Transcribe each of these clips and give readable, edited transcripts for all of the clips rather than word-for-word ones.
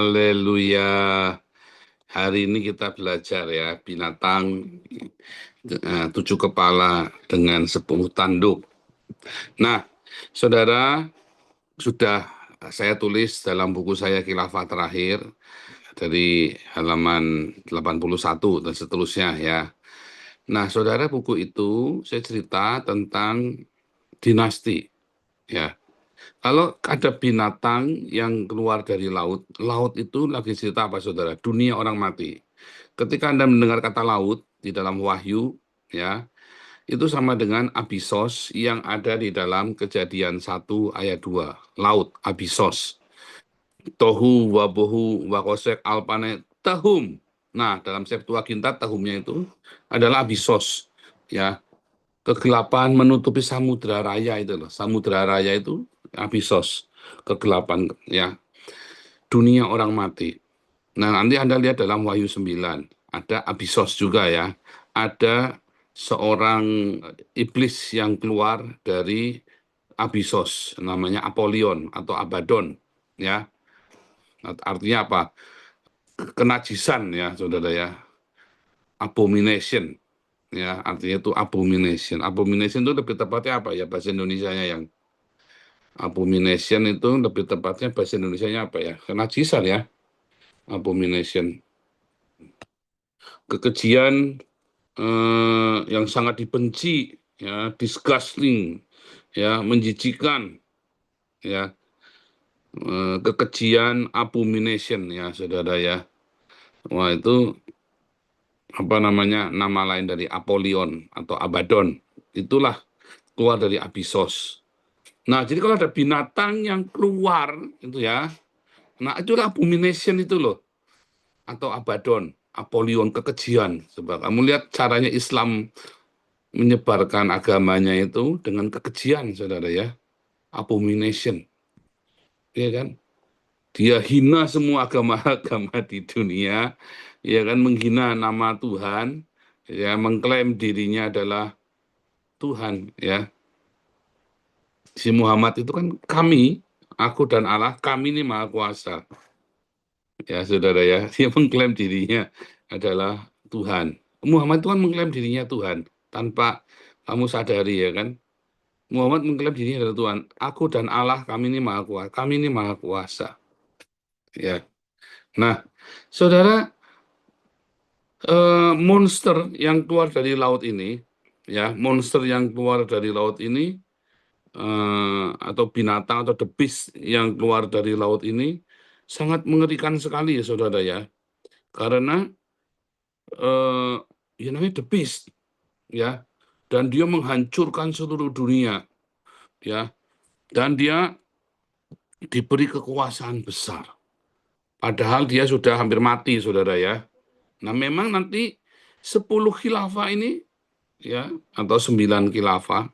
Haleluya. Hari ini kita belajar ya, binatang 7 kepala dengan 10 tanduk. Nah, saudara, sudah saya tulis dalam buku saya Khilafah Terakhir dari halaman 81 dan seterusnya ya. Nah, saudara, buku itu saya cerita tentang dinasti ya. Kalau ada binatang yang keluar dari laut, laut itu lagi cerita apa, saudara? Dunia orang mati. Ketika Anda mendengar kata laut di dalam Wahyu, ya, itu sama dengan Abyssos yang ada di dalam Kejadian 1 ayat 2. Laut, Abyssos. Tohu wabohu wakosek alpane tahum. Nah, dalam Septuaginta tahumnya itu adalah Abyssos, ya. Kegelapan menutupi samudra raya itu loh. Samudra raya itu Abyssos, kegelapan ya. Dunia orang mati. Nah, nanti Anda lihat dalam Wahyu 9, ada Abyssos juga ya. Ada seorang iblis yang keluar dari Abyssos, namanya Apollyon atau Abaddon ya. Artinya apa? Kenajisan ya, saudara ya. Abomination ya, artinya itu abomination. Abomination itu lebih tepatnya apa ya bahasa Indonesianya yang abomination itu lebih tepatnya bahasa Indonesianya apa ya? Kenajisan ya. Abomination. Kekejian yang sangat dibenci ya, disgusting ya, menjijikan ya. Kekejian abomination ya, saudara ya. Wah, itu apa namanya, nama lain dari Apollyon atau Abaddon. Itulah keluar dari Abyssos. Nah, jadi kalau ada binatang yang keluar itu ya, nah itulah abomination itu loh, atau Abaddon, Apollyon, kekejian. Sebab kamu lihat caranya Islam menyebarkan agamanya itu dengan kekejian, saudara ya, abomination, ya kan? Dia hina semua agama-agama di dunia, ya kan, menghina nama Tuhan, ya, mengklaim dirinya adalah Tuhan, ya. Si Muhammad itu kan kami, aku dan Allah, kami ini maha kuasa. Ya, saudara ya, dia mengklaim dirinya adalah Tuhan. Muhammad itu kan mengklaim dirinya Tuhan tanpa kamu sadari ya kan. Muhammad mengklaim dirinya adalah Tuhan. Aku dan Allah, kami ini maha kuasa. Kami ini maha kuasa. Ya. Nah, saudara, monster yang keluar dari laut ini, ya, monster yang keluar dari laut ini, atau binatang atau the beast yang keluar dari laut ini sangat mengerikan sekali ya, saudara ya. Karena ya namanya the beast ya, dan dia menghancurkan seluruh dunia ya, dan dia diberi kekuasaan besar padahal dia sudah hampir mati, saudara ya. Nah, memang nanti 10 khilafah ini ya, atau 9 khilafah,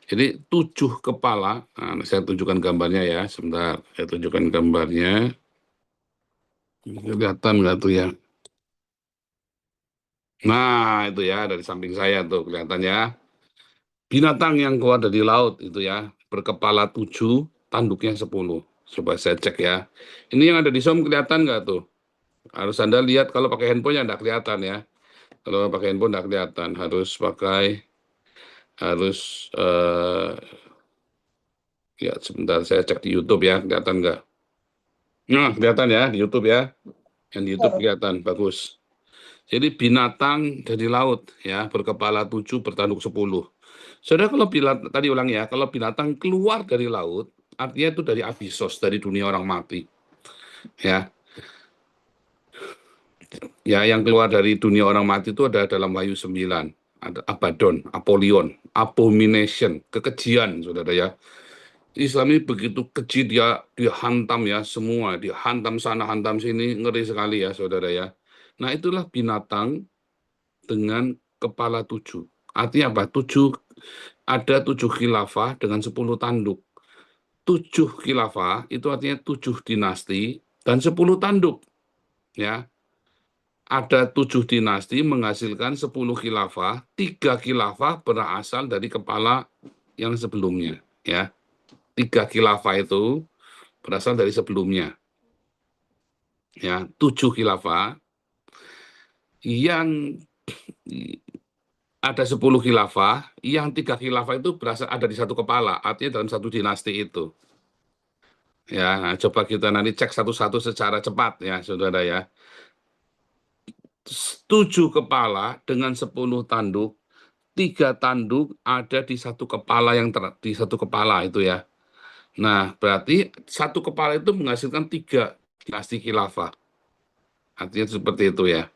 jadi 7 kepala. Nah, saya tunjukkan gambarnya ya, sebentar saya tunjukkan gambarnya. Kelihatan nggak tuh ya? Nah, itu ya, dari samping saya tuh kelihatan ya. Binatang yang keluar dari laut itu ya, berkepala 7, tanduknya 10. Coba saya cek ya. Ini yang ada di Zoom kelihatan nggak tuh? Harus Anda lihat, kalau pakai handphone ya nggak kelihatan ya. Kalau pakai handphone nggak kelihatan, harus ya sebentar saya cek di YouTube ya, kelihatan nggak? Nah, kelihatan ya di YouTube ya. Yang di YouTube kelihatan, bagus. Jadi binatang dari laut ya, berkepala 7, bertanduk 10. Saudara, kalau tadi ulang ya, kalau binatang keluar dari laut, artinya itu dari Abyssos, dari dunia orang mati. Ya, ya, yang keluar dari dunia orang mati itu ada dalam Wahyu 9. Ada Abaddon, Apollyon, abomination, kekejian, saudara ya. Islam ini begitu keji, dia hantam ya semua, dia hantam sana, hantam sini, ngeri sekali ya, saudara ya. Nah, itulah binatang dengan kepala 7. Artinya apa? Ada 7 khilafah dengan 10 tanduk. 7 khilafah itu artinya 7 dinasti dan 10 tanduk. Ya, ada 7 dinasti menghasilkan 10 khilafah, 3 khilafah berasal dari kepala yang sebelumnya. Ya, 3 khilafah itu berasal dari sebelumnya. ya, 7 khilafah, yang ada 10 khilafah, yang 3 khilafah itu berasal ada di satu kepala, artinya dalam satu dinasti itu. Ya, nah, coba kita nanti cek satu-satu secara cepat ya, saudara ya. 7 kepala dengan 10 tanduk, 3 tanduk ada di satu kepala di satu kepala itu ya. Nah, berarti satu kepala itu menghasilkan 3 dinasti khilafah. Artinya seperti itu ya.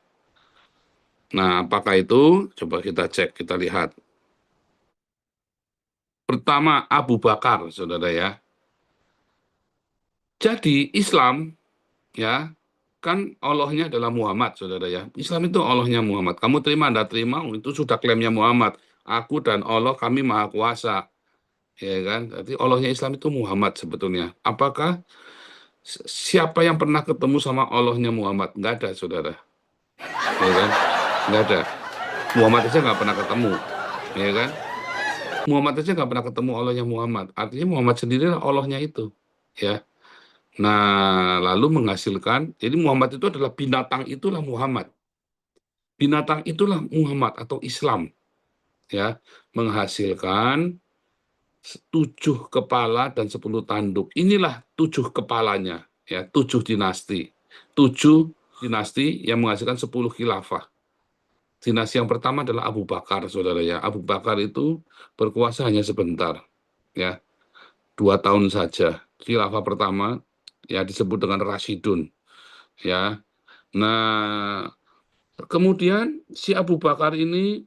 Nah, apakah itu? Coba kita cek, kita lihat. Pertama, Abu Bakar, saudara ya. Jadi Islam ya, kan Allahnya adalah Muhammad, saudara ya. Islam itu Allahnya Muhammad. Kamu terima, Anda terima, itu sudah klaimnya Muhammad. Aku dan Allah, kami maha kuasa. Ya kan? Jadi Allahnya Islam itu Muhammad sebetulnya. Apakah siapa yang pernah ketemu sama Allahnya Muhammad? Nggak ada, saudara. Ya kan? Nggak ada. Muhammad aja nggak pernah ketemu. Ya kan? Muhammad aja nggak pernah ketemu Allahnya Muhammad. Artinya Muhammad sendiri Allahnya itu. Ya. Nah, lalu menghasilkan, jadi Muhammad itu adalah binatang itulah Muhammad. Binatang itulah Muhammad atau Islam, ya, menghasilkan 7 kepala dan 10 tanduk. Inilah 7 kepalanya, ya, 7 dinasti. 7 dinasti yang menghasilkan 10 khilafah. Dinasti yang pertama adalah Abu Bakar, saudara ya. Abu Bakar itu berkuasa hanya sebentar, ya, 2 tahun saja. Khilafah pertama, ya, disebut dengan Rasyidun, ya. Nah, kemudian si Abu Bakar ini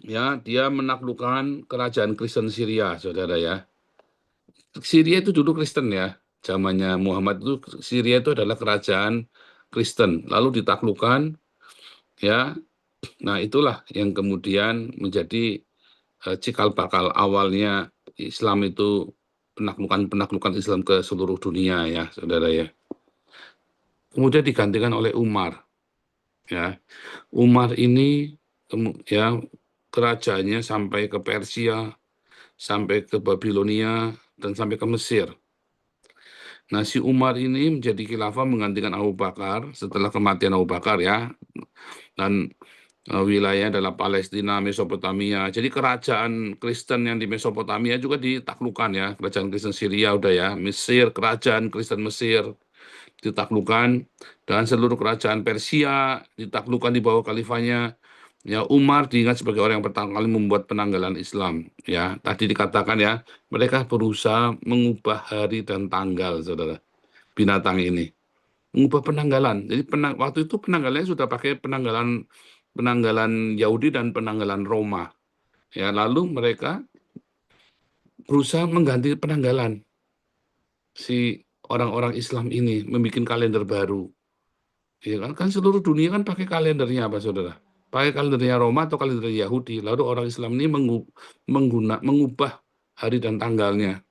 ya dia menaklukkan kerajaan Kristen Syria, saudara ya. Syria itu dulu Kristen ya, zamannya Muhammad itu Syria itu adalah kerajaan Kristen, lalu ditaklukkan ya. Nah itulah yang kemudian menjadi cikal bakal awalnya Islam itu penaklukan Islam ke seluruh dunia ya, saudara ya. Kemudian digantikan oleh Umar ya. Umar ini ya kerajaannya sampai ke Persia, sampai ke Babilonia, dan sampai ke Mesir. Nah, si Umar ini menjadi khilafah menggantikan Abu Bakar setelah kematian Abu Bakar ya, dan wilayah adalah Palestina, Mesopotamia. Jadi kerajaan Kristen yang di Mesopotamia juga ditaklukkan ya, kerajaan Kristen Syria udah ya, Mesir, kerajaan Kristen Mesir ditaklukkan, dan seluruh kerajaan Persia ditaklukkan di bawah khalifahnya. Ya, Umar diingat sebagai orang yang pertama kali membuat penanggalan Islam. Ya, tadi dikatakan ya, mereka berusaha mengubah hari dan tanggal, saudara. Binatang ini mengubah penanggalan. Jadi waktu itu penanggalannya sudah pakai penanggalan penanggalan Yahudi dan penanggalan Roma. Ya, lalu mereka berusaha mengganti penanggalan si orang-orang Islam ini, membuat kalender baru. Ya kan, kan seluruh dunia kan pakai kalendernya apa, saudara? Pakai kalendernya Roma atau kalender Yahudi. Lalu orang Islam ini mengubah hari dan tanggalnya.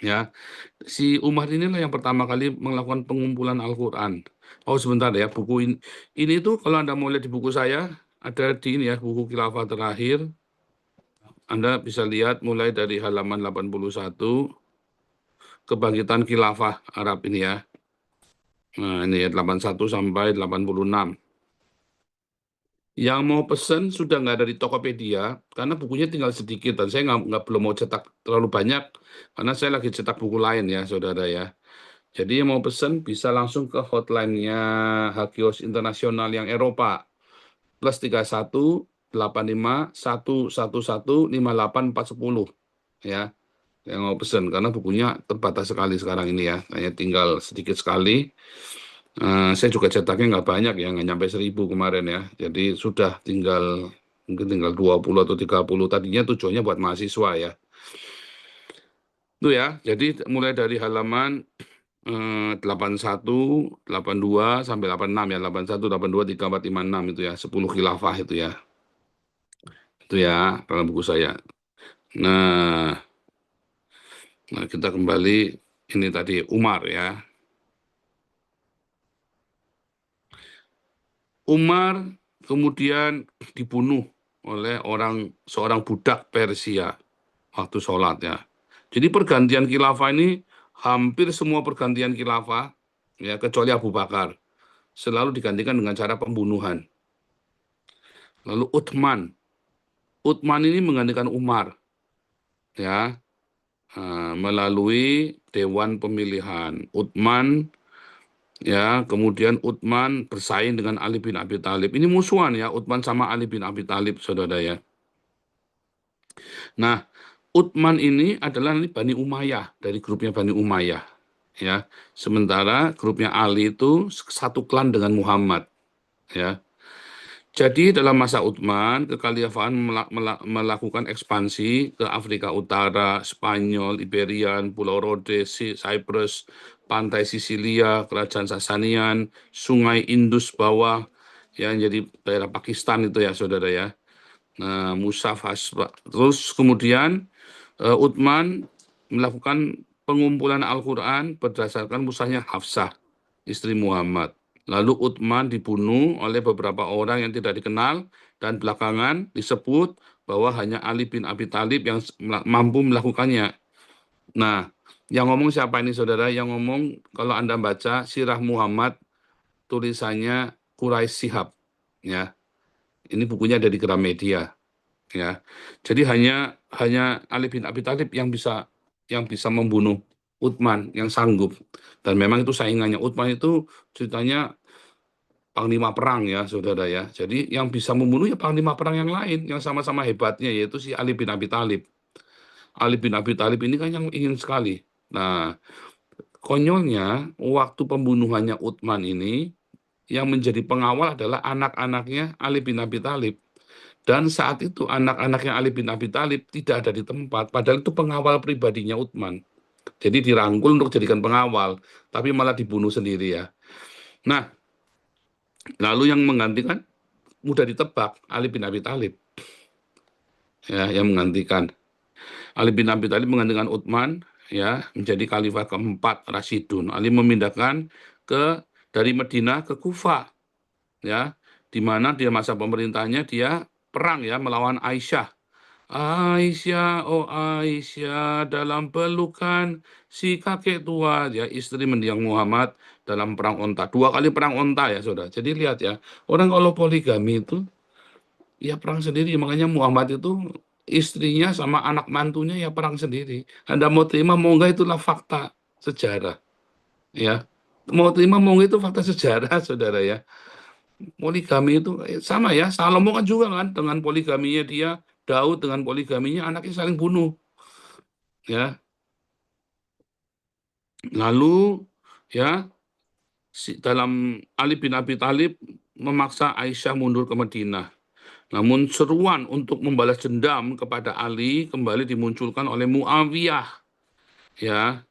Ya, si Umar inilah yang pertama kali melakukan pengumpulan Al-Quran. Oh sebentar ya, buku ini tuh kalau Anda mau lihat di buku saya, ada di ini ya, buku Khilafah Terakhir. Anda bisa lihat mulai dari halaman 81, Kebangkitan Khilafah Arab ini ya. Nah ini ya, 81 sampai 86. Yang mau pesen sudah nggak ada di Tokopedia, karena bukunya tinggal sedikit, dan saya belum mau cetak terlalu banyak, karena saya lagi cetak buku lain ya, saudara ya. Jadi yang mau pesen bisa langsung ke hotline-nya Hakios Internasional yang Eropa, plus 31 85 111 188 410 ya, yang mau pesen, karena bukunya terbatas sekali sekarang ini ya, hanya tinggal sedikit sekali. Saya juga cetaknya nggak banyak ya, nggak nyampe 1.000 kemarin ya, jadi sudah mungkin tinggal 20 atau 30. Tadinya tujuannya buat mahasiswa ya. Itu ya, jadi mulai dari halaman 81, 82 sampai 86 ya, 81, 82, 34, 56 itu ya, 10 khilafah itu ya. Itu ya dalam buku saya. Nah, kita kembali ini tadi Umar ya. Umar kemudian dibunuh oleh seorang budak Persia waktu sholat ya. Jadi pergantian khilafah ini hampir semua pergantian khilafah ya, kecuali Abu Bakar. Selalu digantikan dengan cara pembunuhan. Lalu Utsman ini menggantikan Umar, ya, melalui Dewan Pemilihan. Kemudian Utsman bersaing dengan Ali bin Abi Thalib. Ini musuhan ya, Utsman sama Ali bin Abi Thalib, saudara ya. Nah, Utsman ini adalah Bani Umayyah, dari grupnya Bani Umayyah, ya. Sementara grupnya Ali itu satu klan dengan Muhammad, ya. Jadi dalam masa Utsman, kekhalifahan melakukan ekspansi ke Afrika Utara, Spanyol, Iberian, Pulau Rhodes, Cyprus, pantai Sisilia, Kerajaan Sasanian, Sungai Indus bawah, yang jadi daerah Pakistan itu ya, saudara ya. Nah, terus kemudian Utsman melakukan pengumpulan Al-Quran berdasarkan musahnya Hafsah, istri Muhammad. Lalu Utsman dibunuh oleh beberapa orang yang tidak dikenal dan belakangan disebut bahwa hanya Ali bin Abi Thalib yang mampu melakukannya. Nah, yang ngomong siapa ini, saudara? Yang ngomong, kalau Anda baca Sirah Muhammad, tulisannya Quraisy Shihab, ya. Ini bukunya dari Gramedia, ya. Jadi hanya Ali bin Abi Thalib yang bisa membunuh Utsman, yang sanggup. Dan memang itu saingannya. Utsman itu ceritanya panglima perang ya, saudara ya. Jadi yang bisa membunuh ya panglima perang yang lain yang sama-sama hebatnya, yaitu si Ali bin Abi Thalib. Ali bin Abi Thalib ini kan yang ingin sekali. Nah, konyolnya waktu pembunuhannya Utsman ini, yang menjadi pengawal adalah anak-anaknya Ali bin Abi Thalib. Dan saat itu anak-anaknya Ali bin Abi Thalib tidak ada di tempat, padahal itu pengawal pribadinya Utsman. Jadi dirangkul untuk jadikan pengawal, tapi malah dibunuh sendiri ya. Nah, lalu yang menggantikan mudah ditebak, Ali bin Abi Thalib, ya, yang menggantikan. Ali bin Abi Thalib menggantikan Utsman, ya, menjadi khalifah keempat Rasyidun. Ali memindahkan dari Madinah ke Kufah, ya, di mana dia masa pemerintahnya dia perang ya melawan Aisyah. Aisyah, oh Aisyah, dalam pelukan si kakek tua, ya, istri mendiang Muhammad dalam perang onta. 2 kali perang onta ya, saudara. Jadi lihat ya, orang kalau poligami itu ya perang sendiri. Makanya Muhammad itu istrinya sama anak mantunya ya perang sendiri. Anda mau terima mau enggak, itulah fakta sejarah, ya. Mau terima mau enggak, itu fakta sejarah, saudara ya. Poligami itu sama ya. Salomo kan juga kan dengan poligaminya dia, Daud dengan poligaminya, anaknya saling bunuh, ya. Lalu ya, dalam Ali bin Abi Thalib memaksa Aisyah mundur ke Madinah. Namun seruan untuk membalas dendam kepada Ali kembali dimunculkan oleh Muawiyah, ya.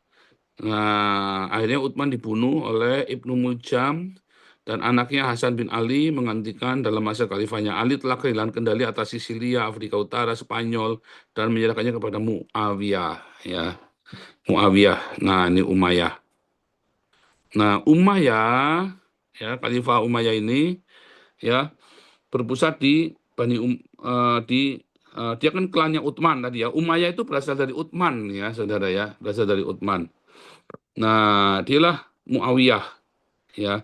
Nah, akhirnya Utsman dibunuh oleh Ibnu Muljam dan anaknya Hasan bin Ali menggantikan. Dalam masa khalifahnya Ali telah kehilangan kendali atas Sisilia, Afrika Utara, Spanyol, dan menyerahkannya kepada Muawiyah, ya. Muawiyah. Nah, ini Umayyah. Nah, Umayyah, ya, Khalifah Umayyah ini, ya, berpusat di dia kan klannya Utsman tadi ya. Umayyah itu berasal dari Utsman ya, saudara ya, berasal dari Utsman. Nah, dialah Muawiyah, ya.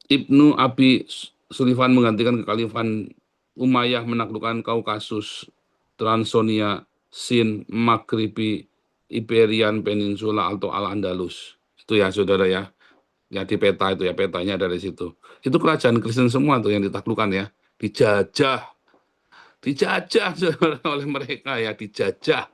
Ibnu Abi Sulaiman menggantikan kekhalifahan Umayyah, menaklukkan Kaukasus, Transonia, Sin, Maghribi, Iberian Peninsula atau Al-Andalus. Itu ya, saudara ya. Ya, di peta itu ya, petanya dari situ. Itu kerajaan Kristen semua tuh yang ditaklukkan ya. Dijajah, dijajah oleh mereka ya, dijajah.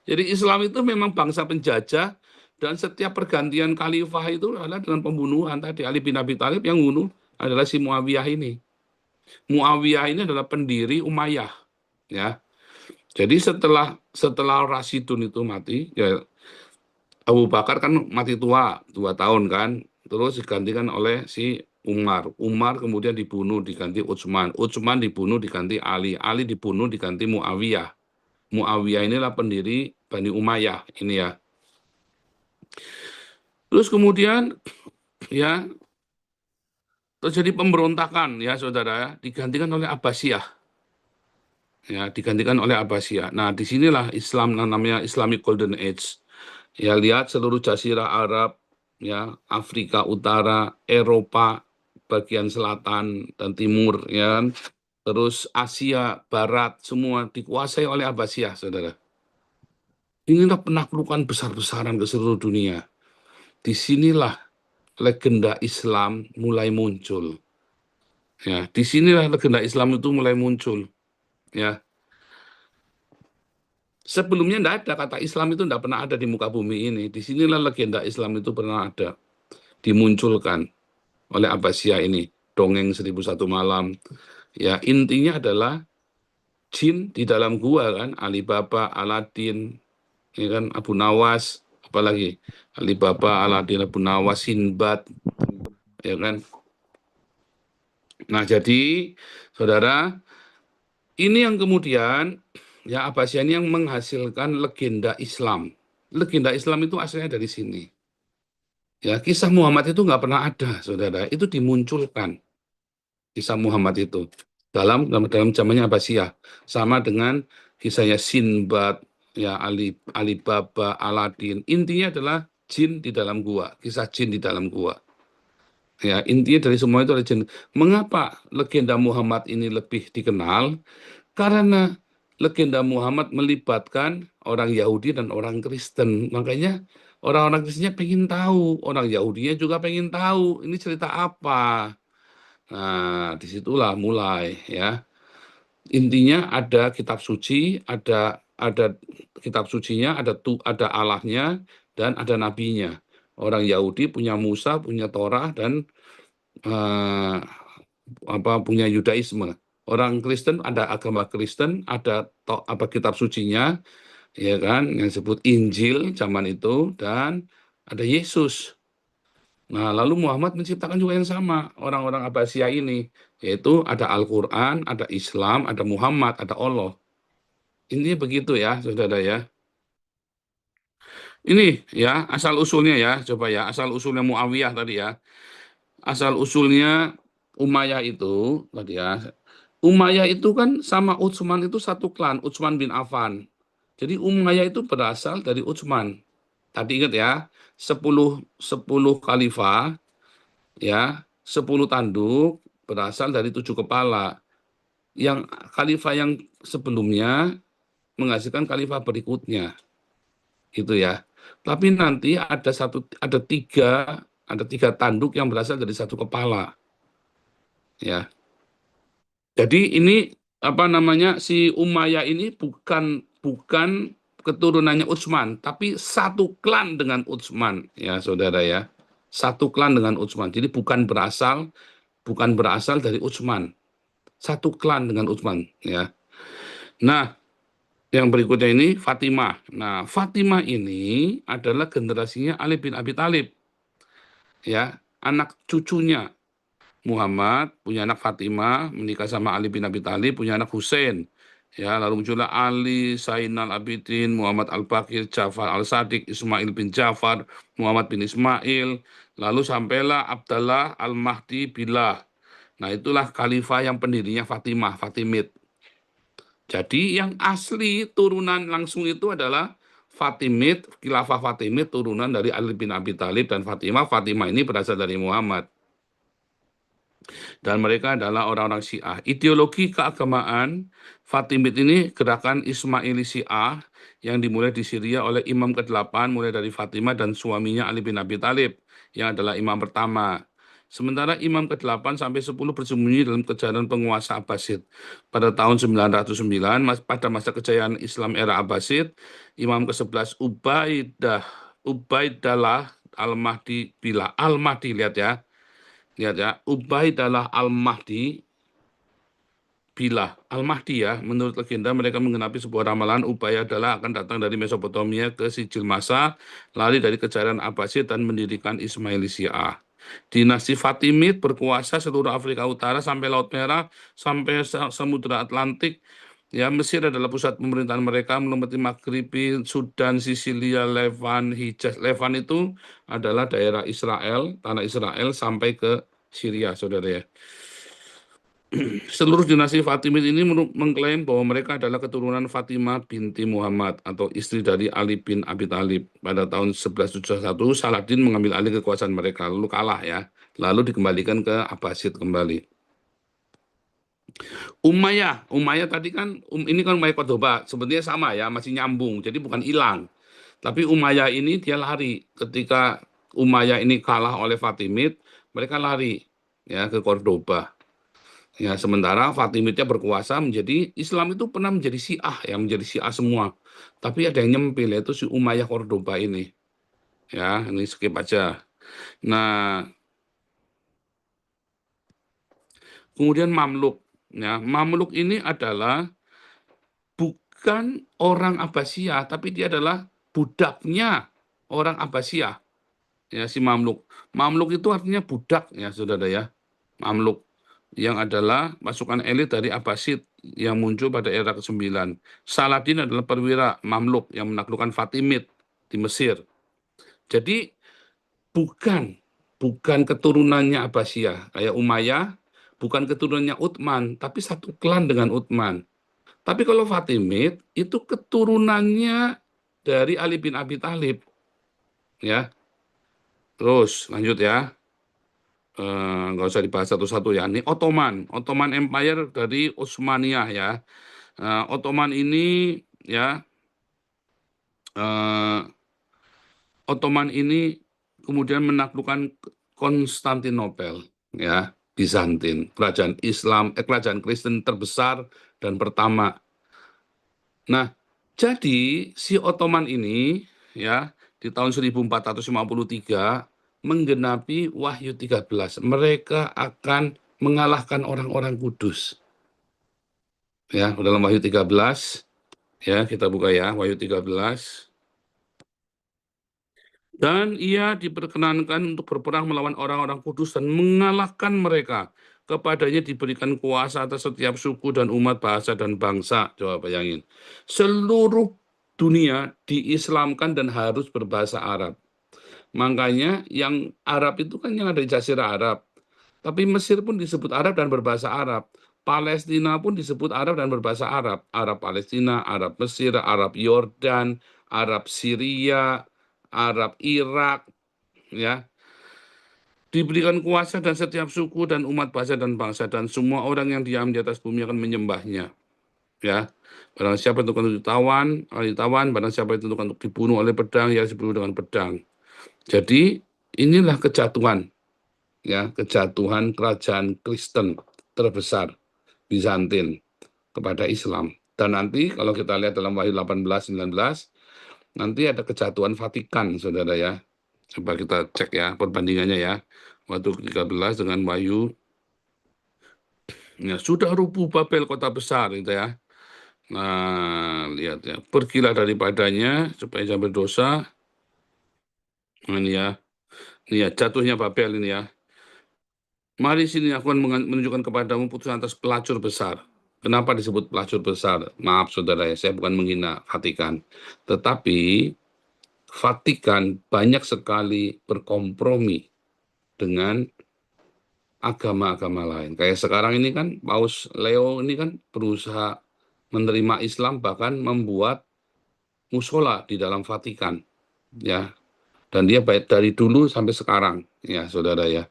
Jadi Islam itu memang bangsa penjajah, dan setiap pergantian khalifah itu adalah dengan pembunuhan. Tadi Ali bin Abi Thalib yang bunuh adalah si Muawiyah ini. Muawiyah ini adalah pendiri Umayyah, ya. Jadi setelah setelah Rasidun itu mati, ya, Abu Bakar kan mati tua, 2 tahun kan, terus digantikan oleh si Umar. Umar kemudian dibunuh, diganti Utsman. Utsman dibunuh, diganti Ali. Ali dibunuh, diganti Muawiyah. Muawiyah inilah pendiri Bani Umayyah ini ya. Terus kemudian ya terjadi pemberontakan ya, saudara, digantikan oleh Abbasiyah. Ya, digantikan oleh Abbasiyah. Nah, disinilah Islam namanya Islamic Golden Age. Ya, lihat seluruh Jazirah Arab, ya, Afrika Utara, Eropa, bagian selatan dan timur, ya kan? Terus Asia Barat, semua dikuasai oleh Abbasiyah, saudara. Inilah penaklukan besar-besaran ke seluruh dunia. Disinilah legenda Islam mulai muncul. Ya, disinilah legenda Islam itu mulai muncul. Ya, sebelumnya tidak ada kata Islam itu tidak pernah ada di muka bumi ini. Disinilah legenda Islam itu pernah ada, dimunculkan oleh Abbasiyah ini. Dongeng 1001 malam. Ya, intinya adalah jin di dalam gua kan, Alibaba, Aladin, ya kan, Abu Nawas, apalagi Alibaba, Aladin, Abu Nawas, Sinbad, ya kan. Nah, jadi saudara, ini yang kemudian ya Abbasiyah ini yang menghasilkan legenda Islam. Legenda Islam itu asalnya dari sini. Ya, kisah Muhammad itu nggak pernah ada, saudara. Itu dimunculkan kisah Muhammad itu dalam zamannya Abbasiyah, sama dengan kisahnya Sinbad, ya Alibaba, Aladin. Intinya adalah jin di dalam gua, kisah jin di dalam gua. Ya, intinya dari semua itu adalah jin. Mengapa legenda Muhammad ini lebih dikenal? Karena legenda Muhammad melibatkan orang Yahudi dan orang Kristen. Makanya orang-orang Kristennya pengen tahu, orang Yahudinya juga pengen tahu ini cerita apa. Nah, disitulah mulai ya. Intinya ada kitab suci, ada kitab sucinya, ada Allahnya dan ada nabinya. Orang Yahudi punya Musa, punya Torah dan eh, punya Yudaisme. Orang Kristen ada agama Kristen, ada kitab sucinya, ya kan, yang disebut Injil zaman itu dan ada Yesus. Nah, lalu Muhammad menciptakan juga yang sama, orang-orang Abbasiyah ini, yaitu ada Al-Quran, ada Islam, ada Muhammad, ada Allah. Ini begitu ya, saudara ya. Ini ya, asal-usulnya ya, coba ya, asal-usulnya Muawiyah tadi ya. Asal-usulnya Umayyah itu, tadi ya, Umayyah itu kan sama Utsman itu satu klan, Utsman bin Affan. Jadi Umayyah itu berasal dari Utsman. Tadi ingat ya, 10 khalifah, ya 10 tanduk berasal dari 7 kepala. Yang khalifah yang sebelumnya menghasilkan khalifah berikutnya, gitu ya. Tapi nanti ada tiga tanduk yang berasal dari satu kepala, ya. Jadi ini apa namanya, si Umayyah ini bukan bukan keturunannya Utsman, tapi satu klan dengan Utsman, ya saudara ya. Satu klan dengan Utsman. Jadi bukan berasal dari Utsman. Satu klan dengan Utsman, ya. Nah, yang berikutnya ini Fatimah. Nah, Fatimah ini adalah generasinya Ali bin Abi Thalib, ya, anak cucunya Muhammad, punya anak Fatimah, menikah sama Ali bin Abi Thalib, punya anak Hussein. Ya, lalu muncullah Ali, Zainal Abidin, Muhammad Al-Baqir, Ja'far Al-Sadiq, Ismail bin Ja'far, Muhammad bin Ismail, lalu sampailah Abdallah Al-Mahdi Billah. Nah, itulah khalifah yang pendirinya Fatimah, Fatimid. Jadi yang asli turunan langsung itu adalah Fatimid, khilafah Fatimid turunan dari Ali bin Abi Thalib dan Fatimah. Fatimah ini berasal dari Muhammad. Dan mereka adalah orang-orang Syiah. Ideologi keagamaan Fatimid ini gerakan Ismaili Syiah yang dimulai di Syria oleh Imam ke-8 mulai dari Fatimah dan suaminya Ali bin Abi Thalib yang adalah imam pertama. Sementara Imam ke-8 sampai 10 bersembunyi dalam kejaran penguasa Abbasid. Pada tahun 909, pada masa kejayaan Islam era Abbasid, Imam ke-11 Ubaidallah Al-Mahdi Billah. Al-Mahdi, lihat ya. Lihat ya, Ubaidallah Al-Mahdi Billah. Al-Mahdi ya, menurut legenda mereka menggenapi sebuah ramalan Ubaidallah akan datang dari Mesopotamia ke Sijil Masa, lari dari kejaran Abbasid dan mendirikan Ismaili Syiah. Dinasti Fatimid berkuasa seluruh Afrika Utara sampai Laut Merah, sampai Samudra Atlantik. Ya, Mesir adalah pusat pemerintahan mereka, meliputi Maghribi, Sudan, Sisilia, Levan, Hijaz. Levan itu adalah daerah Israel, tanah Israel sampai ke Syria, saudara ya. Seluruh dinasti Fatimid ini mengklaim bahwa mereka adalah keturunan Fatimah binti Muhammad atau istri dari Ali bin Abi Thalib. Pada tahun 1171, Saladin mengambil alih kekuasaan mereka, lalu kalah ya, lalu dikembalikan ke Abbasid kembali. Umayyah tadi kan, ini kan Umayyah Cordoba, sebetulnya sama ya, masih nyambung, jadi bukan hilang. Tapi Umayyah ini dia lari, ketika Umayyah ini kalah oleh Fatimid, mereka lari ya ke Cordoba. Ya, sementara Fatimidnya berkuasa menjadi Islam itu pernah menjadi Syiah ya, menjadi Syiah semua. Tapi ada yang nyempil yaitu si Umayyah Cordoba ini. Ya, ini skip aja. Nah, kemudian Mamluk. Ya, Mamluk ini adalah bukan orang Abbasiyah, tapi dia adalah budaknya orang Abbasiyah. Ya, si Mamluk. Mamluk itu artinya budak ya, Saudara ya. Mamluk yang adalah pasukan elit dari Abbasid yang muncul pada era ke-9. Saladin adalah perwira Mamluk yang menaklukkan Fatimid di Mesir. Jadi bukan bukan keturunannya Abbasiyah kayak Umayyah, bukan keturunannya Utsman, tapi satu klan dengan Utsman. Tapi kalau Fatimid itu keturunannya dari Ali bin Abi Thalib ya. Terus lanjut ya. Nggak usah dibahas satu-satu ya. Ini Ottoman Empire dari Utsmaniyah ya. Ottoman ini ya, eh, Ottoman ini kemudian menaklukkan Konstantinopel ya, Bizantin, kerajaan Islam, kerajaan Kristen terbesar dan pertama. Nah, jadi si Ottoman ini ya di tahun 1453 menggenapi Wahyu 13. Mereka akan mengalahkan orang-orang kudus. Ya, dalam Wahyu 13 ya, kita buka ya, Wahyu 13. Dan ia diperkenankan untuk berperang melawan orang-orang kudus dan mengalahkan mereka. Kepadanya diberikan kuasa atas setiap suku dan umat, bahasa dan bangsa. Coba bayangin. Seluruh dunia diislamkan dan harus berbahasa Arab. Makanya yang Arab itu kan yang ada di Jazirah Arab. Tapi Mesir pun disebut Arab dan berbahasa Arab. Palestina pun disebut Arab dan berbahasa Arab. Arab Palestina, Arab Mesir, Arab Yordan, Arab Syria, Arab Irak, ya. Diberikan kuasa dan setiap suku dan umat bahasa dan bangsa dan semua orang yang diam di atas bumi akan menyembahnya. Ya, barang siapa yang ditawan, barang siapa yang untuk dibunuh oleh pedang, ya dibunuh dengan pedang. Jadi inilah kejatuhan, ya, kejatuhan kerajaan Kristen terbesar Bizantin kepada Islam. Dan nanti kalau kita lihat dalam Wahyu 18-19, nanti ada kejatuhan Vatikan, Saudara ya. Coba kita cek ya perbandingannya ya. Wahyu 13 dengan Wahyu, ya, sudah rubuh Babel kota besar gitu ya. Nah, lihat ya. Pergilah daripadanya supaya jangan berdosa. Nah, ini ya jatuhnya Babel ini ya. Mari sini aku akan menunjukkan kepadamu putusan atas pelacur besar. Kenapa disebut pelacur besar? Maaf saudara ya, saya bukan menghina Vatikan. Tetapi Vatikan banyak sekali berkompromi dengan agama-agama lain. Kayak sekarang ini kan Paus Leo ini kan berusaha menerima Islam, bahkan membuat musola di dalam Vatikan ya. Dan dia baik dari dulu sampai sekarang ya saudara ya.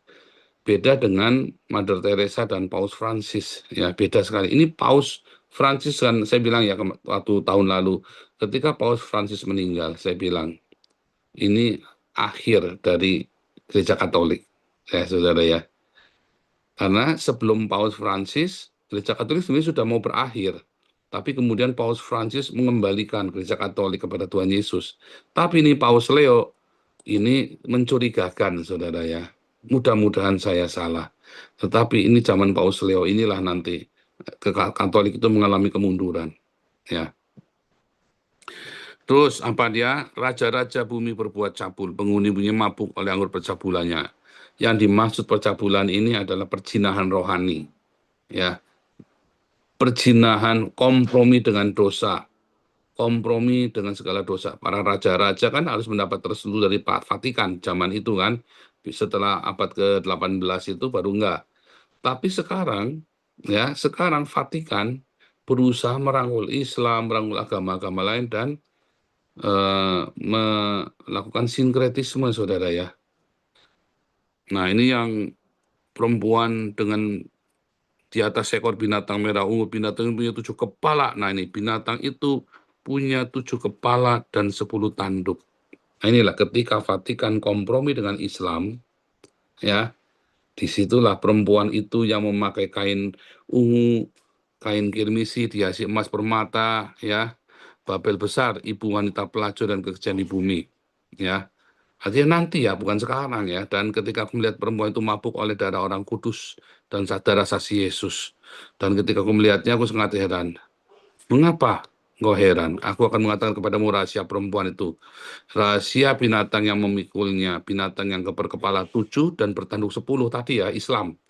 Beda dengan Mother Teresa dan Paus Francis ya, beda sekali. Ini Paus Francis kan saya bilang ya waktu tahun lalu ketika Paus Francis meninggal, saya bilang ini akhir dari Gereja Katolik ya saudara ya. Karena sebelum Paus Francis, Gereja Katolik sebenarnya sudah mau berakhir. Tapi kemudian Paus Francis mengembalikan Gereja Katolik kepada Tuhan Yesus. Tapi ini Paus Leo ini mencurigakan, saudara ya. Mudah-mudahan saya salah. Tetapi ini zaman Paus Leo, inilah nanti Katolik itu mengalami kemunduran. Ya. Terus apa dia? Raja-raja bumi berbuat cabul, penghuni bumi mabuk oleh anggur percabulannya. Yang dimaksud percabulan ini adalah perjinahan rohani. Ya, perjinahan kompromi dengan dosa, kompromi dengan segala dosa. Para raja-raja kan harus mendapat restu dari Vatikan zaman itu kan. Setelah abad ke-18 itu baru enggak. Tapi sekarang Ya, sekarang Vatikan berusaha merangkul Islam, merangkul agama-agama lain dan melakukan sinkretisme, saudara ya. Nah, ini yang perempuan dengan di atas ekor binatang merah ungu, binatang itu punya 7 kepala. Nah, ini binatang itu punya 7 kepala dan 10 tanduk. Nah, inilah ketika Vatikan kompromi dengan Islam, ya, disitulah perempuan itu yang memakai kain ungu, kain kirmisi dihiasi emas permata, ya, Babel besar, ibu wanita pelacur dan kekejian di bumi, ya. Artinya nanti ya, bukan sekarang ya. Dan ketika aku melihat perempuan itu mabuk oleh darah orang kudus dan darah saksi Yesus. Dan ketika aku melihatnya, aku sangat heran. Mengapa engkau heran? Aku akan mengatakan kepadamu rahasia perempuan itu. Rahasia binatang yang memikulnya, binatang yang berkepala 7 dan bertanduk 10 tadi ya, Islam.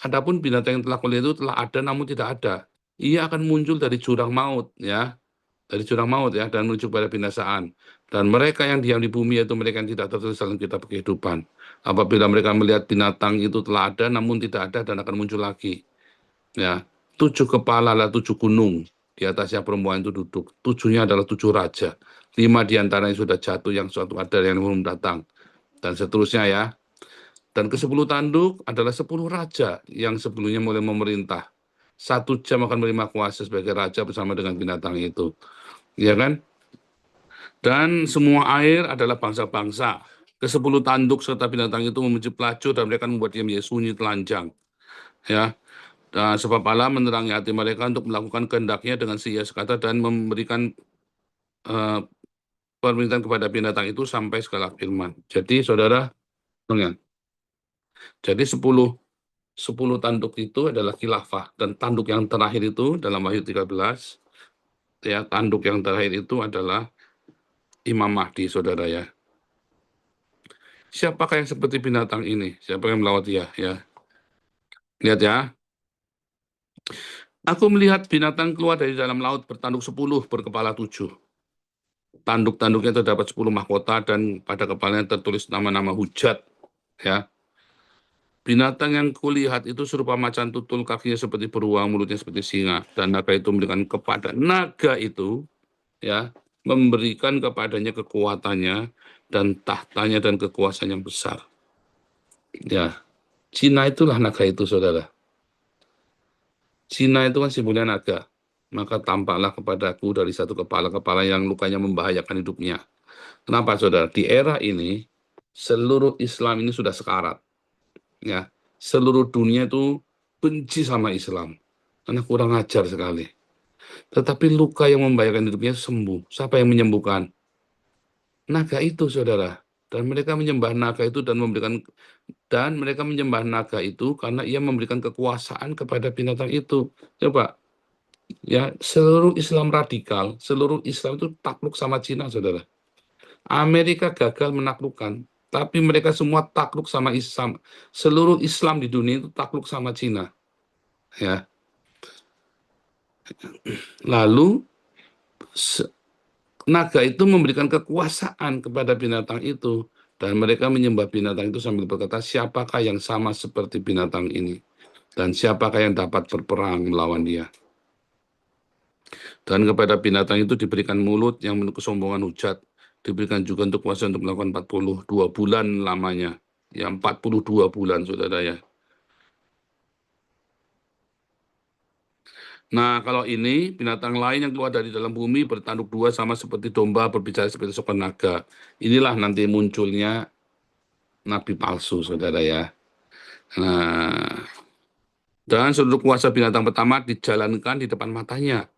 Adapun binatang yang telah kulihat itu telah ada namun tidak ada. Ia akan muncul dari jurang maut ya, dari jurang maut ya, dan menuju pada binasaan. Dan mereka yang diam di bumi yaitu mereka yang tidak tertulis dalam kitab kehidupan. Apabila mereka melihat binatang itu telah ada namun tidak ada dan akan muncul lagi. Ya, 7 kepala adalah 7 gunung. Di atasnya perempuan itu duduk. 7-nya adalah 7 raja. 5 diantaranya sudah jatuh, yang suatu ada yang belum datang. Dan seterusnya ya. Dan ke-10 tanduk adalah 10 raja yang sebelumnya mulai memerintah. 1 jam akan menerima kuasa sebagai raja bersama dengan binatang itu. Ya kan? Dan semua air adalah bangsa-bangsa. Ke-10 tanduk serta binatang itu memuji pelacur dan mereka membuat dia menjadi sunyi telanjang. Ya, dan sebab Allah menerangi hati mereka untuk melakukan kehendaknya dengan sia sekata dan memberikan eh, permintaan kepada binatang itu sampai segala firman. Jadi saudara, ya, jadi 10 tanduk itu adalah khilafah dan tanduk yang terakhir itu dalam Wahyu 13, ya, tanduk yang terakhir itu adalah Imam Mahdi, saudara ya. Siapakah yang seperti binatang ini? Siapa yang melawat dia? Ya, lihat ya. Aku melihat binatang keluar dari dalam laut bertanduk 10, berkepala 7. Tanduk-tanduknya terdapat 10 mahkota dan pada kepalanya tertulis nama-nama hujat. Ya, binatang yang kulihat itu serupa macan tutul, kakinya seperti beruang, mulutnya seperti singa, dan naga itu memberikan kepada naga itu, ya, memberikan kepadanya kekuatannya dan tahtanya dan kekuasaan yang besar. Ya, Cina itulah naga itu, saudara. Cina itu kan simbolnya naga. Maka tampaklah kepadaku dari satu kepala-kepala yang lukanya membahayakan hidupnya. Kenapa, saudara? Di era ini, seluruh Islam ini sudah sekarat. Ya, seluruh dunia itu benci sama Islam. Karena kurang ajar sekali. Tetapi luka yang membahayakan hidupnya sembuh. Siapa yang menyembuhkan? Naga itu, saudara. Dan mereka menyembah naga itu dan mereka menyembah naga itu karena ia memberikan kekuasaan kepada binatang itu. Coba, ya, seluruh Islam radikal, seluruh Islam itu takluk sama Cina, saudara. Amerika gagal menaklukkan, tapi mereka semua takluk sama Islam. Seluruh Islam di dunia itu takluk sama Cina. Ya, lalu naga itu memberikan kekuasaan kepada binatang itu, dan mereka menyembah binatang itu sambil berkata, siapakah yang sama seperti binatang ini? Dan siapakah yang dapat berperang melawan dia? Dan kepada binatang itu diberikan mulut yang menurut kesombongan hujat, diberikan juga untuk kuasa untuk melakukan 42 bulan lamanya. Ya, 42 bulan, saudara ya. Nah, kalau ini binatang lain yang keluar dari dalam bumi bertanduk dua sama seperti domba, berbicara seperti seekor naga. Inilah nanti munculnya nabi palsu, saudara ya. Nah, dan seluruh kuasa binatang pertama dijalankan di depan matanya.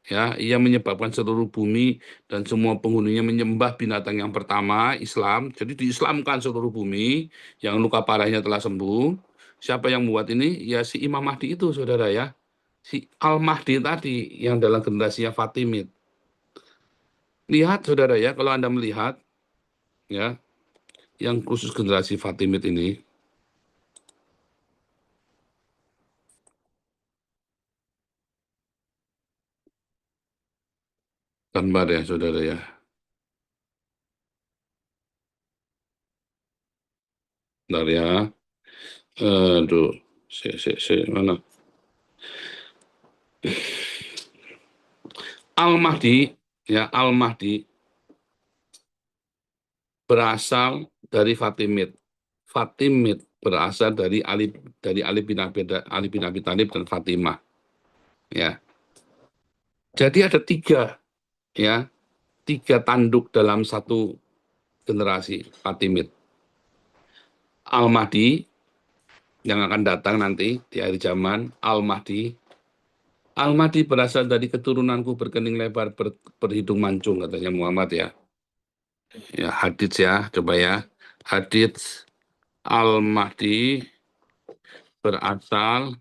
Ya, ia menyebabkan seluruh bumi dan semua penghuninya menyembah binatang yang pertama, Islam. Jadi diislamkan seluruh bumi, yang luka parahnya telah sembuh. Siapa yang membuat ini? Ya si Imam Mahdi itu, saudara ya. Si Al-Mahdi tadi yang dalam generasinya Fatimid. Lihat, saudara ya, kalau Anda melihat, ya, yang khusus generasi Fatimid ini, gambar ya, saudara ya. Bentar ya. Aduh, mana? Al-Mahdi, ya Al-Mahdi berasal dari Fatimid. Fatimid berasal dari Ali bin Abi Thalib dan Fatimah. Ya, jadi ada ya, tiga tanduk dalam satu generasi Fatimid. Al-Mahdi yang akan datang nanti di akhir zaman, Al-Mahdi. Al-Mahdi berasal dari keturunanku berkening lebar, berhidung mancung, katanya Muhammad ya. Ya, hadits ya, coba ya. Hadits Al-Mahdi berasal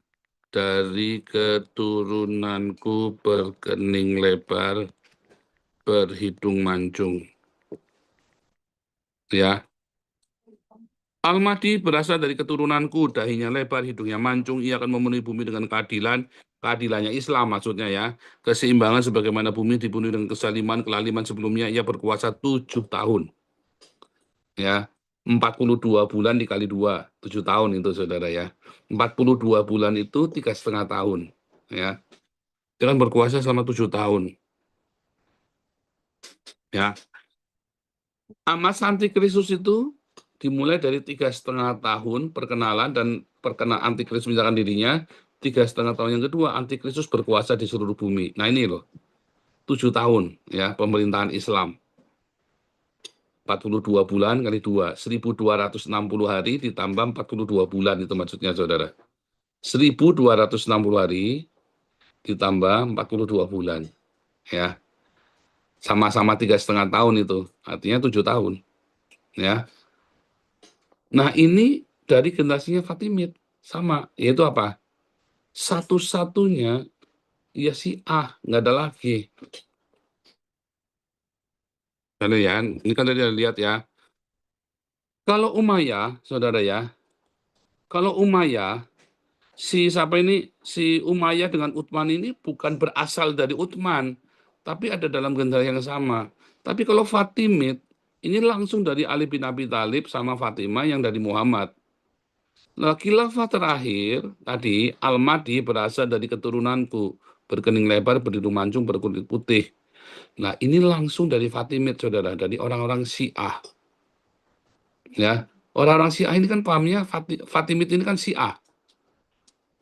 dari keturunanku berkening lebar, berhidung mancung. Ya, Al-Mahdi berasal dari keturunanku, dahinya lebar, hidungnya mancung, ia akan memenuhi bumi dengan keadilan, keadilannya Islam maksudnya ya, keseimbangan sebagaimana bumi dipenuhi dengan kesaliman, kelaliman sebelumnya, ia berkuasa 7 tahun. Ya, 42 bulan dikali 2, 7 tahun itu saudara ya. 42 bulan itu 3,5 tahun. Ya, dia kan berkuasa selama 7 tahun. Ya, Masa antikristus itu dimulai dari 3,5 tahun perkenalan dan antikristus menyatakan dirinya. 3,5 tahun yang kedua antikristus berkuasa di seluruh bumi. Nah ini loh, 7 tahun ya pemerintahan Islam. 42 bulan kali 2, 1.260 hari ditambah 42 bulan itu maksudnya saudara. 1.260 hari ditambah 42 bulan ya. Sama-sama 3,5 tahun itu, artinya 7 tahun ya. Nah ini dari generasinya Fatimid sama, yaitu apa? Satu-satunya ya Syiah, nggak ada lagi. Kalian, ini kan tadi lihat ya. Kalau Umayyah, saudara ya, kalau Umayyah, si Umayyah dengan Utsman ini bukan berasal dari Utsman, tapi ada dalam generasi yang sama. Tapi kalau Fatimid, ini langsung dari Ali bin Abi Thalib sama Fatimah yang dari Muhammad. Nah, khilafah terakhir tadi Al-Mahdi berasal dari keturunanku, berkening lebar, berhidung mancung, berkulit putih. Nah, ini langsung dari Fatimid, saudara, dari orang-orang Syiah. Ya, orang-orang Syiah ini kan pahamnya Fatimid ini kan Syiah.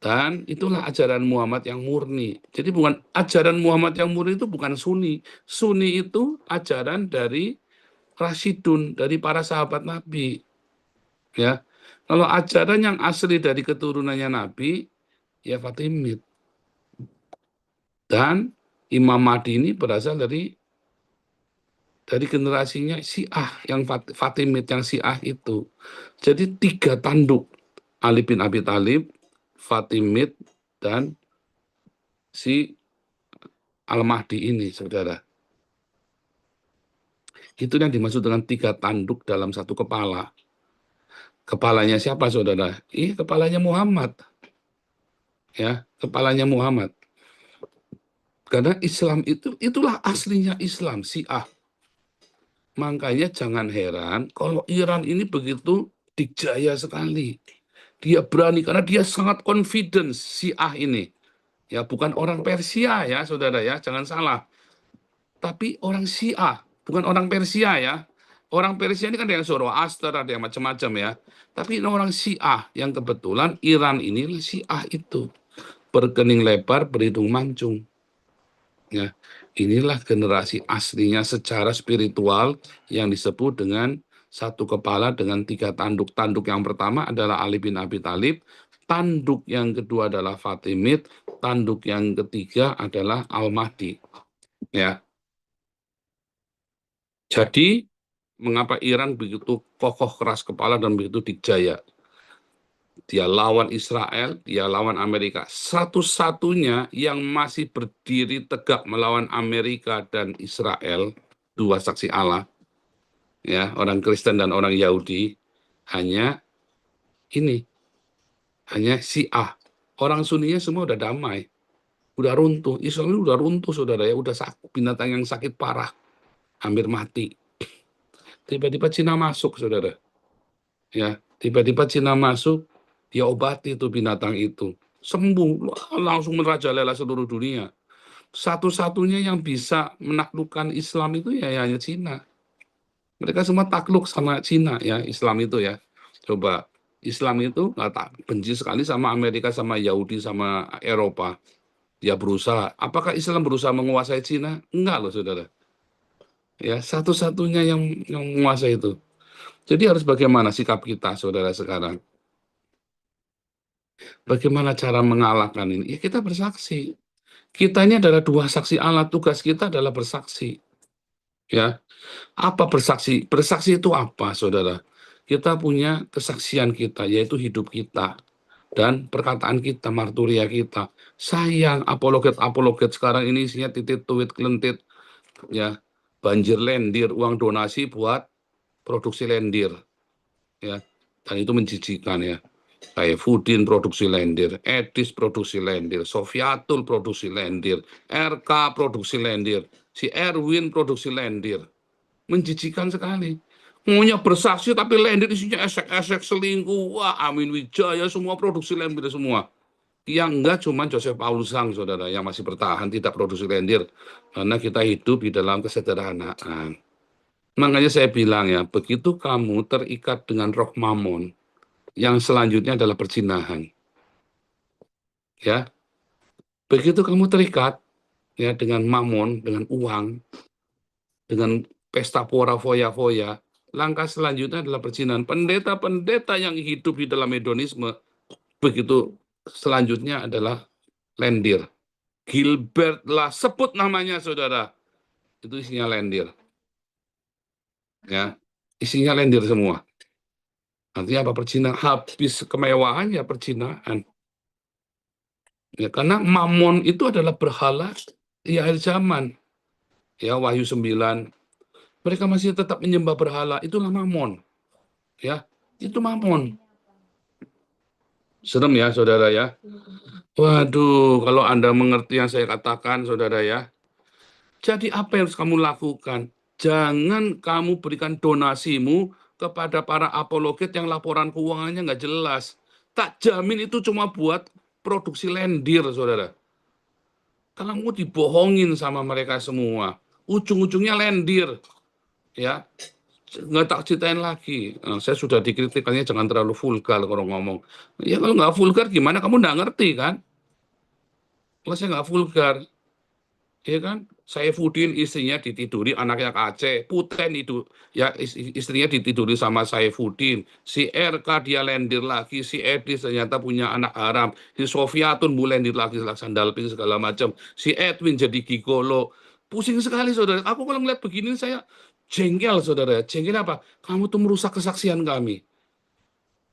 Dan itulah ajaran Muhammad yang murni. Jadi bukan ajaran Muhammad yang murni itu bukan Sunni. Sunni itu ajaran dari Rasyidun, dari para sahabat Nabi. Ya, kalau ajaran yang asli dari keturunannya Nabi, ya Fatimid. Dan Imam Mahdi ini berasal dari generasinya Syiah, yang Fatimid, yang Syiah itu. Jadi 3 tanduk, Ali bin Abi Thalib, Fatimid, dan si Al-Mahdi ini, saudara. Itu yang dimaksud dengan 3 tanduk dalam satu kepala. Kepalanya siapa, saudara? Kepalanya Muhammad. Ya, kepalanya Muhammad. Karena Islam itulah aslinya Islam, Syiah. Makanya jangan heran kalau Iran ini begitu dikjaya sekali. Dia berani karena dia sangat confidence Syiah ini. Ya, bukan orang Persia ya, saudara ya, jangan salah. Tapi orang Syiah, bukan orang Persia ya. Orang Persia ini kan ada yang Zoroaster, ada yang macam-macam ya. Tapi ini orang Syiah yang kebetulan Iran ini Syiah itu. Berkening lebar, berhidung mancung. Ya, inilah generasi aslinya secara spiritual yang disebut dengan satu kepala dengan 3 tanduk. Tanduk yang pertama adalah Ali bin Abi Thalib, tanduk yang kedua adalah Fatimid, tanduk yang ketiga adalah Al-Mahdi. Ya, jadi mengapa Iran begitu kokoh keras kepala dan begitu dikjaya? Dia lawan Israel, dia lawan Amerika. Satu-satunya yang masih berdiri tegak melawan Amerika dan Israel, 2 saksi Allah, ya, orang Kristen dan orang Yahudi, hanya ini, hanya Syiah. Orang Sunninya semua udah damai, udah runtuh. Israel udah runtuh, saudara ya, udah binatang yang sakit parah, hampir mati. Tiba-tiba Cina masuk, saudara. Ya, tiba-tiba Cina masuk, dia obati itu binatang itu, sembuh, langsung merajalela seluruh dunia. Satu-satunya yang bisa menaklukkan Islam itu ya hanya Cina. Mereka semua takluk sama Cina ya, Islam itu ya. Coba, Islam itu nggak tak benci sekali sama Amerika, sama Yahudi, sama Eropa. Dia berusaha. Apakah Islam berusaha menguasai Cina? Enggak loh, saudara. Ya, satu-satunya yang menguasai itu. Jadi harus bagaimana sikap kita, saudara sekarang? Bagaimana cara mengalahkan ini? Ya kita bersaksi. Kita ini adalah dua saksi Allah. Tugas kita adalah bersaksi. Ya, apa bersaksi? Bersaksi itu apa, saudara? Kita punya kesaksian kita, yaitu hidup kita dan perkataan kita, marturia kita. Sayang, apologet-apologet sekarang ini isinya titit, tuit, kelentit, ya, banjir lendir, uang donasi buat produksi lendir, ya, dan itu menjijikan ya. Kayak Fudin produksi lendir, Edis produksi lendir, Sofiatul produksi lendir, RK produksi lendir, si Erwin produksi lendir. Menjijikan sekali. Maunya bersaksi tapi lendir isinya esek-esek, selingkuh, wah Amin Wijaya, semua produksi lendir semua. Yang enggak cuma Joseph Paul Sang, saudara, yang masih bertahan tidak produksi lendir. Karena kita hidup di dalam kesederhanaan. Makanya saya bilang ya, begitu kamu terikat dengan roh mamon, yang selanjutnya adalah perzinahan. Ya, begitu kamu terikat ya dengan mamon, dengan uang, dengan pesta pora foya-foya, langkah selanjutnya adalah perzinahan. Pendeta-pendeta yang hidup di dalam hedonisme, begitu selanjutnya adalah lendir. Gilbert lah, sebut namanya saudara, itu isinya lendir. Ya, isinya lendir semua. Artinya apa? Perzinahan. Habis kemewahan ya perzinahan. Ya, karena mamon itu adalah berhala di akhir zaman. Ya, Wahyu 9. Mereka masih tetap menyembah berhala. Itulah mamon. Ya, itu mamon. Serem ya, saudara ya. Waduh, kalau Anda mengerti yang saya katakan, saudara ya. Jadi apa yang harus kamu lakukan? Jangan kamu berikan donasimu kepada para apologet yang laporan keuangannya nggak jelas. Tak jamin itu cuma buat produksi lendir, saudara. Kamu dibohongin sama mereka semua. Ujung-ujungnya lendir. Ya, nggak tak ceritain lagi. Saya sudah dikritikannya jangan terlalu vulgar kalau ngomong. Ya kalau nggak vulgar gimana? Kamu nggak ngerti kan? Kalau saya nggak vulgar, ya kan? Saya Fudin istrinya ditiduri anaknya Aceh, Puten itu ya istrinya ditiduri sama saya Fudin. Si RK dia lendir lagi, si Edis ternyata punya anak haram, si Sofiatun bu lendir lagi sandal pink segala macam, si Edwin jadi gigolo. Pusing sekali saudara. Aku kalau ngeliat begini saya jengkel saudara. Jengkel apa? Kamu tuh merusak kesaksian kami.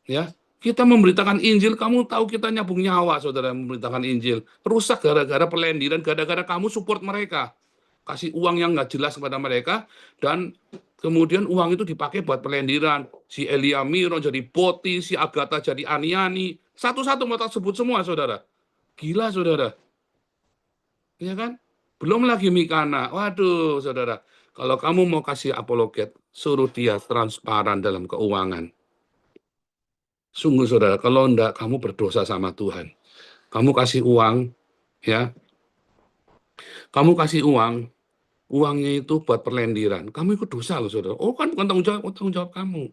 Ya, kita memberitakan Injil, kamu tahu kita nyambung nyawa, saudara, memberitakan Injil. Rusak gara-gara pelendiran, gara-gara kamu support mereka. Kasih uang yang nggak jelas kepada mereka, dan kemudian uang itu dipakai buat pelendiran. Si Elia Miro jadi Boti, si Agatha jadi Aniani. Satu-satu mau tak sebut semua, saudara. Gila, saudara. Ya kan? Belum lagi Mikana. Waduh, saudara. Kalau kamu mau kasih apologet, suruh dia transparan dalam keuangan. Sungguh saudara, kalau enggak kamu berdosa sama Tuhan. Kamu kasih uang, ya, kamu kasih uang, uangnya itu buat perlendiran. Kamu ikut dosa loh saudara. Oh kan bukan tanggung jawab kamu.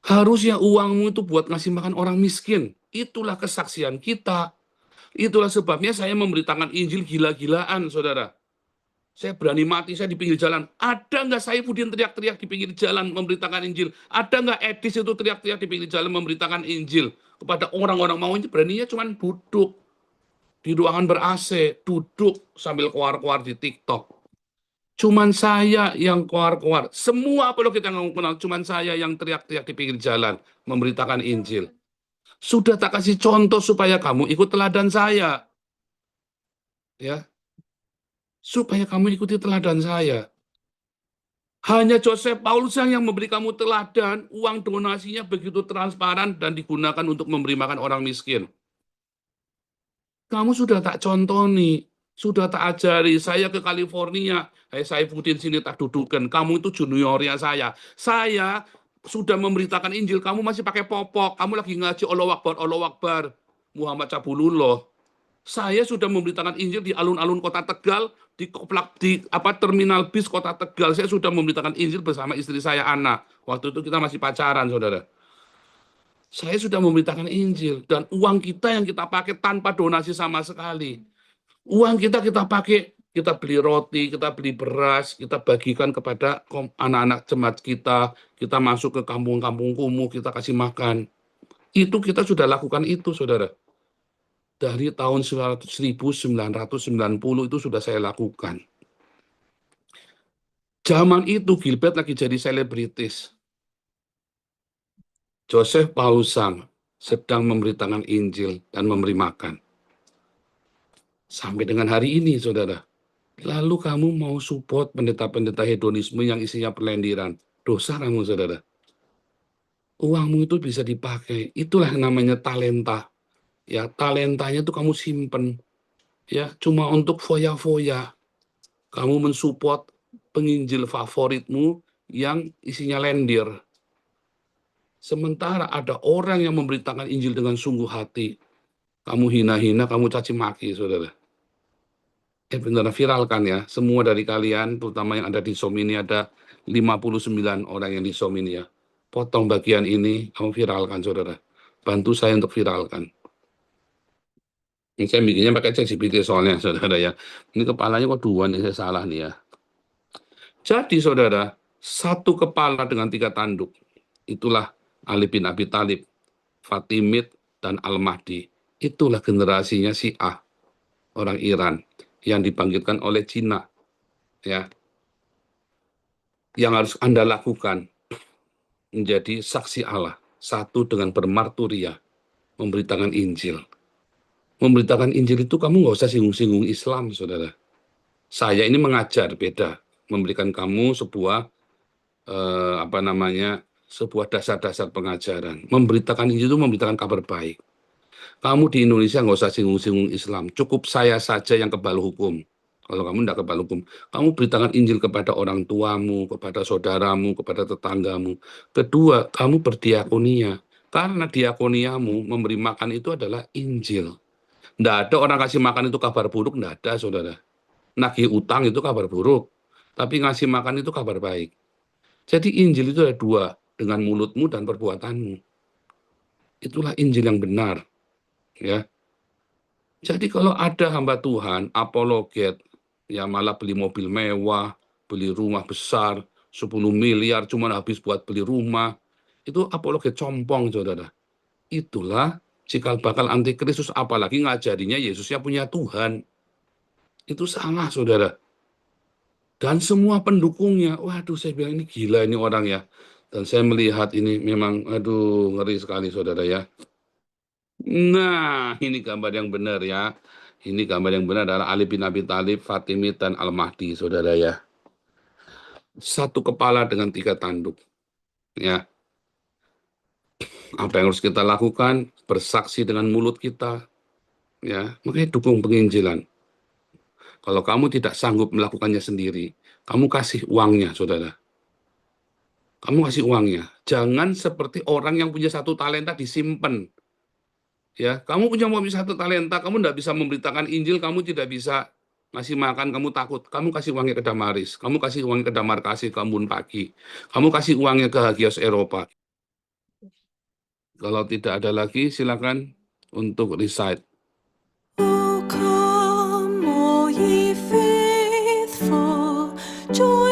Harusnya uangmu itu buat ngasih makan orang miskin. Itulah kesaksian kita. Itulah sebabnya saya memberitakan Injil gila-gilaan, saudara. Saya berani mati, saya di pinggir jalan. Ada nggak saya Saifuddin teriak-teriak di pinggir jalan memberitakan Injil? Ada nggak Edis itu teriak-teriak di pinggir jalan memberitakan Injil? Kepada orang-orang mau ini beraninya cuma duduk di ruangan ber-AC, duduk sambil keluar-keluar di TikTok. Cuman saya yang keluar-keluar. Semua apalagi kita nggak kenal, cuman saya yang teriak-teriak di pinggir jalan memberitakan Injil. Sudah tak kasih contoh supaya kamu ikut teladan saya. Ya, supaya kamu ikuti teladan saya. Hanya Joseph Paulus yang memberi kamu teladan, uang donasinya begitu transparan dan digunakan untuk memberi makan orang miskin. Kamu sudah tak contoh nih, sudah tak ajari. Saya ke California, saya Saifuddin sini tak dudukan. Kamu itu juniornya saya. Saya sudah memberitakan Injil, kamu masih pakai popok. Kamu lagi ngaji Allah Akbar, Allah Akbar. Muhammad Cabulullah. Saya sudah memberitakan Injil di alun-alun kota Tegal, di terminal bis kota Tegal. Saya sudah memberitakan Injil bersama istri saya Ana. Waktu itu kita masih pacaran, saudara. Saya sudah memberitakan Injil dan uang kita yang kita pakai tanpa donasi sama sekali. Uang kita pakai, kita beli roti, kita beli beras, kita bagikan kepada anak-anak jemaat kita masuk ke kampung-kampung kumuh, kita kasih makan. Itu kita sudah lakukan itu, saudara. Dari tahun 1990 itu sudah saya lakukan. Zaman itu Gilbert lagi jadi selebritis. Joseph Paulus sedang memberitakan Injil dan memberi makan. Sampai dengan hari ini, saudara. Lalu kamu mau support pendeta-pendeta hedonisme yang isinya perlendiran. Dosa kamu, saudara. Uangmu itu bisa dipakai. Itulah yang namanya talenta. Ya, talentanya itu kamu simpen. Ya, cuma untuk foya-foya. Kamu mensupport penginjil favoritmu yang isinya lendir. Sementara ada orang yang memberitakan Injil dengan sungguh hati. Kamu hina-hina, kamu caci maki, saudara. Benar, viralkan ya. Semua dari kalian, terutama yang ada di Zoom ini, ada 59 orang yang di Zoom ini ya. Potong bagian ini, kamu viralkan, saudara. Bantu saya untuk viralkan. Ini saya bikinnya pakai ChatGPT soalnya, saudara ya. Ini kepalanya kok dua nih, saya salah nih ya. Jadi, saudara, satu kepala dengan 3 tanduk. Itulah Ali bin Abi Thalib, Fatimid, dan Al-Mahdi. Itulah generasinya Syiah, orang Iran, yang dibangkitkan oleh Cina. Ya, yang harus Anda lakukan menjadi saksi Allah, satu dengan bermarturia, memberitakan Injil. Memberitakan Injil itu kamu nggak usah singgung-singgung Islam, saudara. Saya ini mengajar, beda. Memberikan kamu sebuah sebuah dasar-dasar pengajaran. Memberitakan Injil itu memberitakan kabar baik. Kamu di Indonesia nggak usah singgung-singgung Islam. Cukup saya saja yang kebal hukum. Kalau kamu tidak kebal hukum, kamu beritakan Injil kepada orang tuamu, kepada saudaramu, kepada tetanggamu. Kedua, kamu berdiakonia. Karena diakoniamu memberi makan itu adalah Injil. Tidak ada orang kasih makan itu kabar buruk, tidak ada, saudara. Nagih utang itu kabar buruk. Tapi ngasih makan itu kabar baik. Jadi Injil itu ada dua, dengan mulutmu dan perbuatanmu. Itulah Injil yang benar. Ya. Jadi kalau ada hamba Tuhan, apologet, ya malah beli mobil mewah, beli rumah besar, 10 miliar cuma habis buat beli rumah, itu apologet compong, saudara. Itulah cikal bakal antikristus, apalagi ngajarinya Yesusnya punya Tuhan. Itu salah, saudara. Dan semua pendukungnya, waduh saya bilang ini gila ini orang ya. Dan saya melihat ini memang, aduh ngeri sekali, saudara ya. Nah, ini gambar yang benar ya. Ini gambar yang benar adalah Ali bin Abi Thalib, Fatimid, dan Al-Mahdi, saudara ya. Satu kepala dengan 3 tanduk. Ya, apa yang harus kita lakukan? Bersaksi dengan mulut kita. Ya, makanya dukung penginjilan. Kalau kamu tidak sanggup melakukannya sendiri, kamu kasih uangnya, saudara. Kamu kasih uangnya. Jangan seperti orang yang punya 1 talenta disimpan. Ya, kamu punya 1 talenta, kamu tidak bisa memberitakan Injil, kamu tidak bisa ngasih makan, kamu takut. Kamu kasih uangnya ke Damaris, kamu kasih uangnya ke Damar Kasih, ke Embun Pagi, kamu kasih uangnya ke Hagios Eropa. Kalau tidak ada lagi, silakan untuk recite. Oh, come, all ye faithful, join